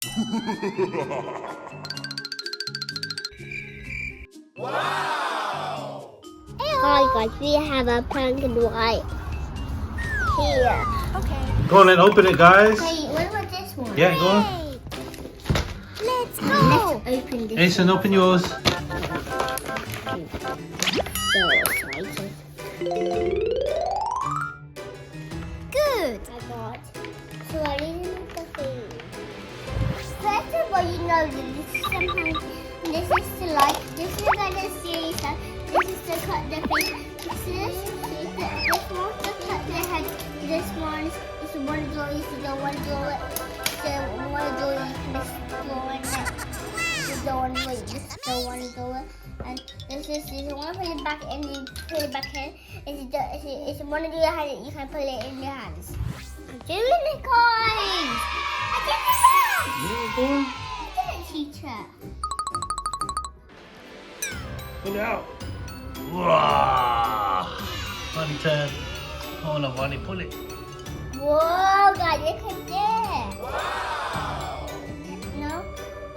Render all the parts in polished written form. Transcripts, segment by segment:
Hi guys, we have a pumpkin right here. Okay. Go on and open it, guys. Hey, what about this one? Yeah, go on. Let's go. Let's open this Asen, one. open yours. So excited. Good. I got 20 things. First of all, you know that this is sometimes this is the like this is like a series. This is the cut the face. This one the cut the head. This one is the one door. Is the one door. The one door you can explore in it. The one way. This is the one door. And this is one put it back and you put it back in. It's one of your hands. You can put it in your hands. I'm doing it, guys. I did it. Yeah, go on. I did it, teacher. Pull it out. Wow. Funny turn. Hold on, Bonnie, pull it. Whoa, guys, look at this. Wow. No,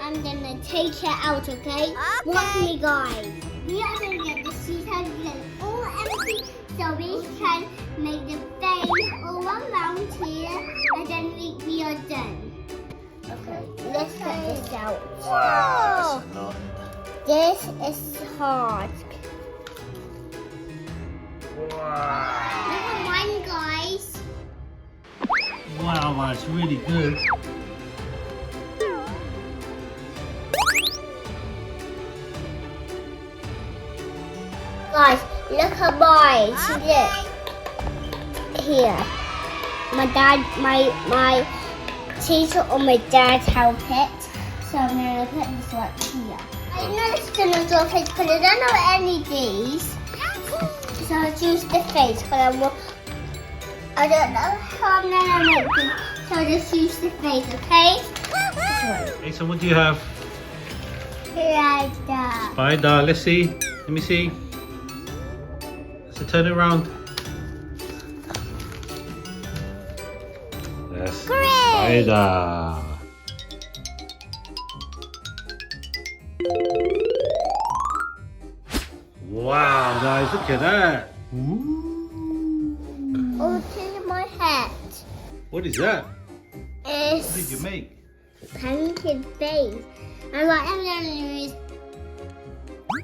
I'm gonna take it out, okay? Watch me, guys. We are gonna get the sheet out again, all empty, so we can make the face all around here, and then we are done. Okay, let's get this out. Wow. That's a lot. This is hard. Wow. Look at mine, guys. Wow, that's really good. Guys, look at mine. See this? Here. My teacher or my dad help it. So I'm gonna put this one here. I know this is gonna do a face because I don't know any of these. So I'll choose the face because I don't know how I'm gonna make it. So I'll just use the face, okay? Asen, what do you have? Like that. Spider. Let's see. Let me see. So turn it around. That's Great. spider. Wow, guys, look at that. Ooh. Oh, to my hat. What is that? What did you It's make? painted face. And what I'm gonna use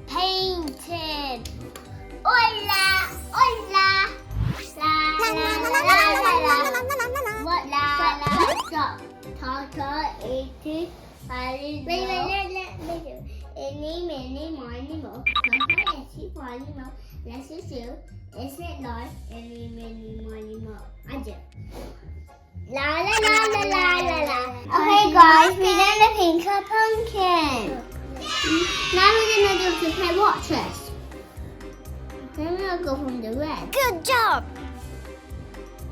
painted. Hola, hola. La la la la la la. What la la stop. Ta iti. Wait. Any, many, miny, mo. Let's just do. Is it like any, many, miny, mo? I do. La la la la la la la. Okay, guys, we done the pink pumpkin. Now we're gonna do the play watch us. Then we're gonna go from the red. Good job.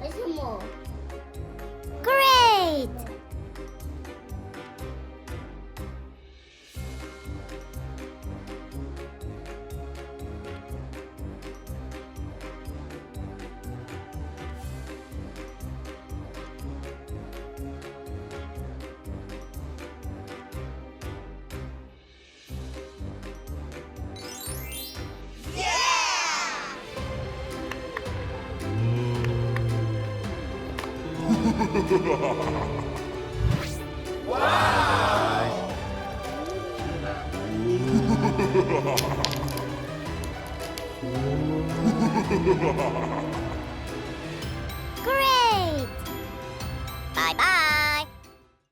There's some more. Great. Wow.